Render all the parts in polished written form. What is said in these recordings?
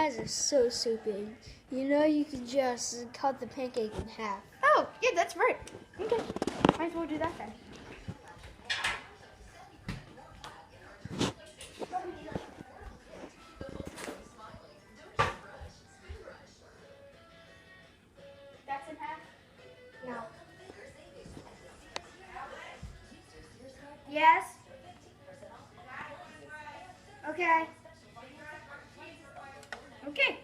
guys are so stupid. You know you can just cut the pancake in half. Oh, yeah, that's right. Okay, might as well do that then. That's in half? No. Yes? Okay. Okay.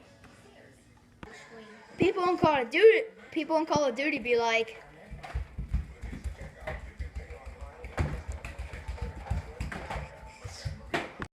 People in Call of Duty be like,